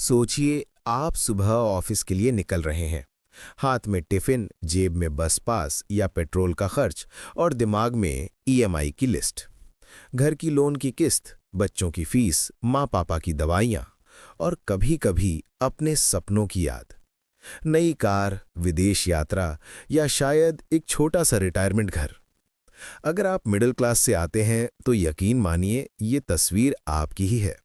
सोचिए, आप सुबह ऑफिस के लिए निकल रहे हैं। हाथ में टिफिन, जेब में बस पास या पेट्रोल का खर्च और दिमाग में ईएमआई की लिस्ट। घर की लोन की किस्त, बच्चों की फीस, माँ पापा की दवाइयाँ और कभी-कभी अपने सपनों की याद। नई कार, विदेश यात्रा या शायद एक छोटा सा रिटायरमेंट घर। अगर आप मिडिल क्लास से आते हैं तो यकीन मानिए ये तस्वीर आपकी ही है।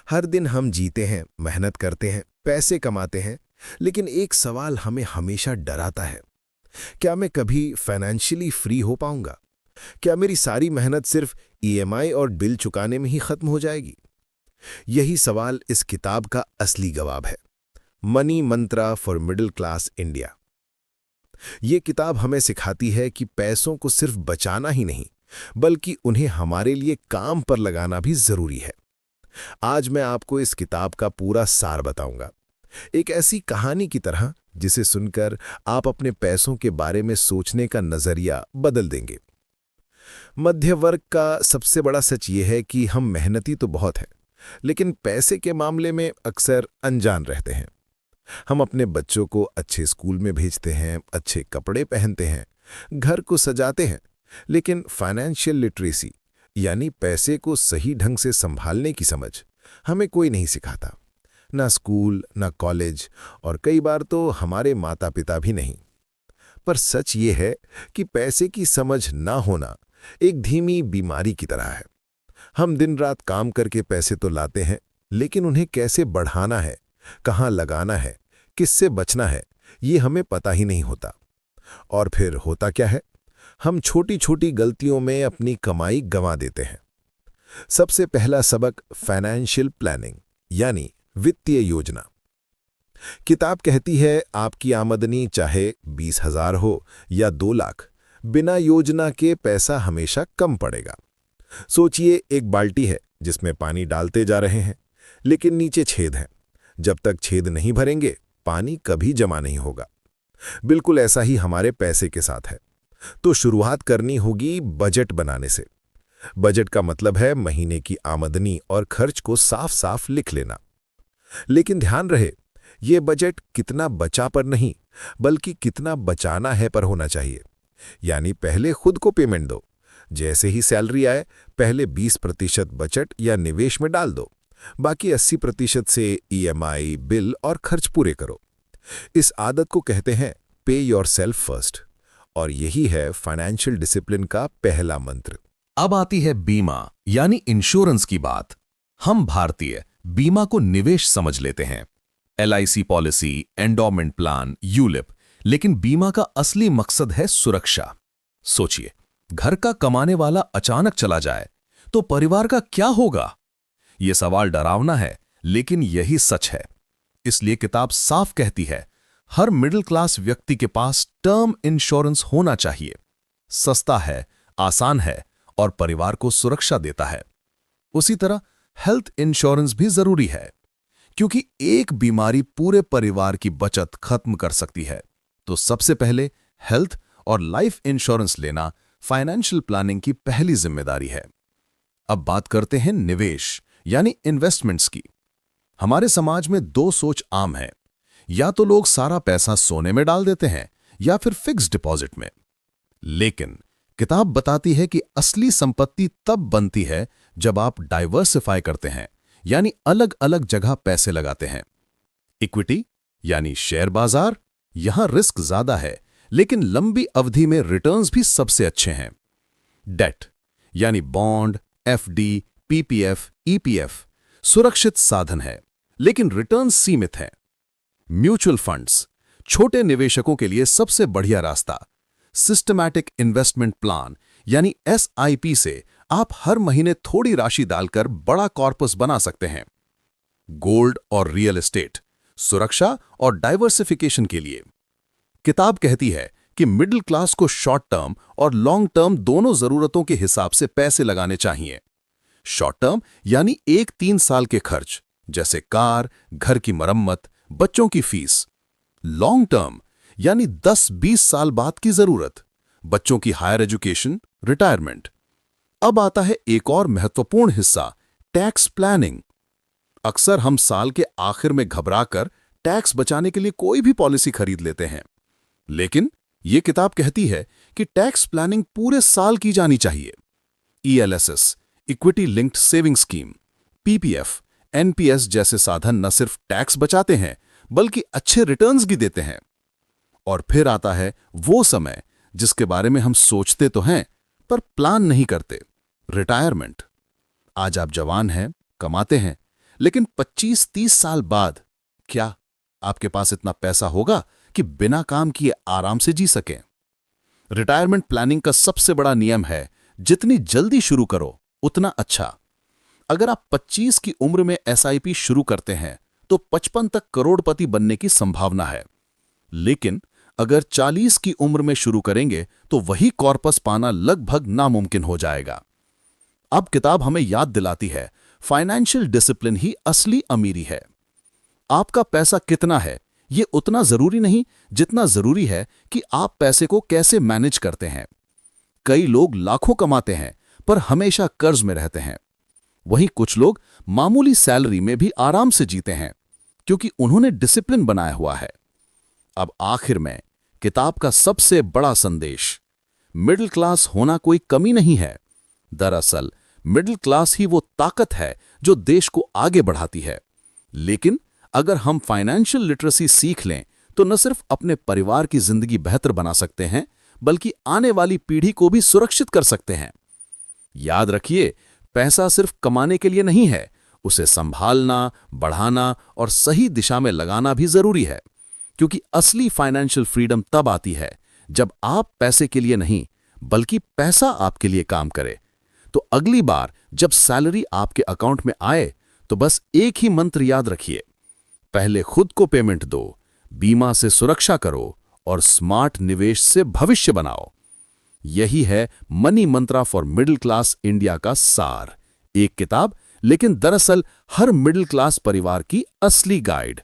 हर दिन हम जीते हैं, मेहनत करते हैं, पैसे कमाते हैं, लेकिन एक सवाल हमें हमेशा डराता है। क्या मैं कभी फाइनेंशियली फ्री हो पाऊंगा? क्या मेरी सारी मेहनत सिर्फ ईएमआई और बिल चुकाने में ही खत्म हो जाएगी? यही सवाल इस किताब का असली जवाब है। Money Mantra for middle Claas India. ये किताब हमें सिखाती है कि पैसों को सिर्फ बचाना ही नहीं, बल्कि उन्हें हमारे लिए काम पर लगाना भी जरूरी है। आज मैं आपको इस किताब का पूरा सार बताऊंगा, एक ऐसी कहानी की तरह जिसे सुनकर आप अपने पैसों के बारे में सोचने का नजरिया बदल देंगे। मध्य वर्ग का सबसे बड़ा सच ये है कि हम मेहनती तो बहुत हैं, लेकिन पैसे के मामले में अक्सर अनजान रहते हैं। हम अपने बच्चों को अच्छे स्कूल में भेजते हैं, अच्छे कपड़े पहनते हैं, घर को सजाते हैं, लेकिन फाइनेंशियल लिटरेसी यानी पैसे को सही ढंग से संभालने की समझ हमें कोई नहीं सिखाता। ना स्कूल, ना कॉलेज और कई बार तो हमारे माता पिता भी नहीं। पर सच ये है कि पैसे की समझ ना होना एक धीमी बीमारी की तरह है। हम दिन रात काम करके पैसे तो लाते हैं, लेकिन उन्हें कैसे बढ़ाना है, कहाँ लगाना है, किससे बचना है, ये हमें पता ही नहीं होता। और फिर होता क्या है? हम छोटी छोटी गलतियों में अपनी कमाई गंवा देते हैं। सबसे पहला सबक फाइनेंशियल प्लानिंग यानी वित्तीय योजना। किताब कहती है आपकी आमदनी चाहे 20,000 हो या 2 लाख, बिना योजना के पैसा हमेशा कम पड़ेगा। सोचिए, एक बाल्टी है जिसमें पानी डालते जा रहे हैं, लेकिन नीचे छेद है। जब तक छेद नहीं भरेंगे पानी कभी जमा नहीं होगा। बिल्कुल ऐसा ही हमारे पैसे के साथ है। तो शुरुआत करनी होगी बजट बनाने से। बजट का मतलब है महीने की आमदनी और खर्च को साफ साफ लिख लेना। लेकिन ध्यान रहे, यह बजट कितना बचा पर नहीं, बल्कि कितना बचाना है पर होना चाहिए। यानी पहले खुद को पेमेंट दो। जैसे ही सैलरी आए पहले 20% बजट या निवेश में डाल दो, बाकी 80% से ईएमआई, बिल और खर्च पूरे करो। इस आदत को कहते हैं पे योरसेल्फ फर्स्ट, और यही है फाइनेंशियल डिसिप्लिन का पहला मंत्र। अब आती है बीमा यानी इंश्योरेंस की बात। हम भारतीय बीमा को निवेश समझ लेते हैं, LIC policy, endowment plan, ULIP. लेकिन बीमा का असली मकसद है सुरक्षा। सोचिए, घर का कमाने वाला अचानक चला जाए तो परिवार का क्या होगा? यह सवाल डरावना है, लेकिन यही सच है। इसलिए किताब साफ कहती है हर मिडिल क्लास व्यक्ति के पास टर्म इंश्योरेंस होना चाहिए। सस्ता है, आसान है और परिवार को सुरक्षा देता है। उसी तरह हेल्थ इंश्योरेंस भी जरूरी है, क्योंकि एक बीमारी पूरे परिवार की बचत खत्म कर सकती है। तो सबसे पहले हेल्थ और लाइफ इंश्योरेंस लेना फाइनेंशियल प्लानिंग की पहली जिम्मेदारी है। अब बात करते हैं निवेश यानी इन्वेस्टमेंट्स की। हमारे समाज में 2 सोच आम है, या तो लोग सारा पैसा सोने में डाल देते हैं या फिर फिक्स्ड डिपॉजिट में। लेकिन किताब बताती है कि असली संपत्ति तब बनती है जब आप डाइवर्सिफाई करते हैं, यानी अलग अलग जगह पैसे लगाते हैं। इक्विटी यानी शेयर बाजार, यहां रिस्क ज्यादा है, लेकिन लंबी अवधि में रिटर्न्स भी सबसे अच्छे हैं। डेट यानी बॉन्ड, एफडी, पीपीएफ, ईपीएफ सुरक्षित साधन है, लेकिन रिटर्न सीमित है। म्यूचुअल फंड्स छोटे निवेशकों के लिए सबसे बढ़िया रास्ता। सिस्टमैटिक इन्वेस्टमेंट प्लान यानी एसआईपी से आप हर महीने थोड़ी राशि डालकर बड़ा कॉर्पस बना सकते हैं। गोल्ड और रियल एस्टेट सुरक्षा और डाइवर्सिफिकेशन के लिए। किताब कहती है कि मिडिल क्लास को शॉर्ट टर्म और लॉन्ग टर्म दोनों जरूरतों के हिसाब से पैसे लगाने चाहिए। शॉर्ट टर्म यानी 1-3 साल के खर्च, जैसे कार, घर की मरम्मत, बच्चों की फीस। लॉन्ग टर्म यानी 10-20 साल बाद की जरूरत, बच्चों की हायर एजुकेशन, रिटायरमेंट। अब आता है एक और महत्वपूर्ण हिस्सा, टैक्स प्लानिंग। अक्सर हम साल के आखिर में घबराकर टैक्स बचाने के लिए कोई भी पॉलिसी खरीद लेते हैं। लेकिन ये किताब कहती है कि टैक्स प्लानिंग पूरे साल की जानी चाहिए। ELSS, equity linked saving scheme, PPF, NPS जैसे साधन न सिर्फ टैक्स बचाते हैं बल्कि अच्छे रिटर्न्स भी देते हैं। और फिर आता है वो समय जिसके बारे में हम सोचते तो हैं पर प्लान नहीं करते, रिटायरमेंट। आज आप जवान हैं, कमाते हैं, लेकिन 25-30 साल बाद क्या आपके पास इतना पैसा होगा कि बिना काम किए आराम से जी सकें? रिटायरमेंट प्लानिंग का सबसे बड़ा नियम है, जितनी जल्दी शुरू करो उतना अच्छा। अगर आप 25 की उम्र में SIP शुरू करते हैं तो 55 तक करोड़पति बनने की संभावना है। लेकिन अगर 40 की उम्र में शुरू करेंगे तो वही कॉर्पस पाना लगभग नामुमकिन हो जाएगा। अब किताब हमें याद दिलाती है, फाइनेंशियल डिसिप्लिन ही असली अमीरी है। आपका पैसा कितना है ये उतना जरूरी नहीं जितना जरूरी है कि आप पैसे को कैसे मैनेज करते हैं। कई लोग लाखों कमाते हैं पर हमेशा कर्ज में रहते हैं। वहीं कुछ लोग मामूली सैलरी में भी आराम से जीते हैं क्योंकि उन्होंने डिसिप्लिन बनाया हुआ है। अब आखिर में किताब का सबसे बड़ा संदेश, मिडिल क्लास होना कोई कमी नहीं है। दरअसल मिडिल क्लास ही वो ताकत है जो देश को आगे बढ़ाती है। लेकिन अगर हम फाइनेंशियल लिटरेसी सीख लें तो न सिर्फ अपने परिवार की जिंदगी बेहतर बना सकते हैं बल्कि आने वाली पीढ़ी को भी सुरक्षित कर सकते हैं। याद रखिए, पैसा सिर्फ कमाने के लिए नहीं है, उसे संभालना, बढ़ाना और सही दिशा में लगाना भी जरूरी है। क्योंकि असली फाइनेंशियल फ्रीडम तब आती है जब आप पैसे के लिए नहीं बल्कि पैसा आपके लिए काम करे। तो अगली बार जब सैलरी आपके अकाउंट में आए तो बस एक ही मंत्र याद रखिए, पहले खुद को पेमेंट दो, बीमा से सुरक्षा करो और स्मार्ट निवेश से भविष्य बनाओ। यही है money Mantra for middle Claas India का सार। एक किताब, लेकिन दरअसल हर मिडिल क्लास परिवार की असली गाइड।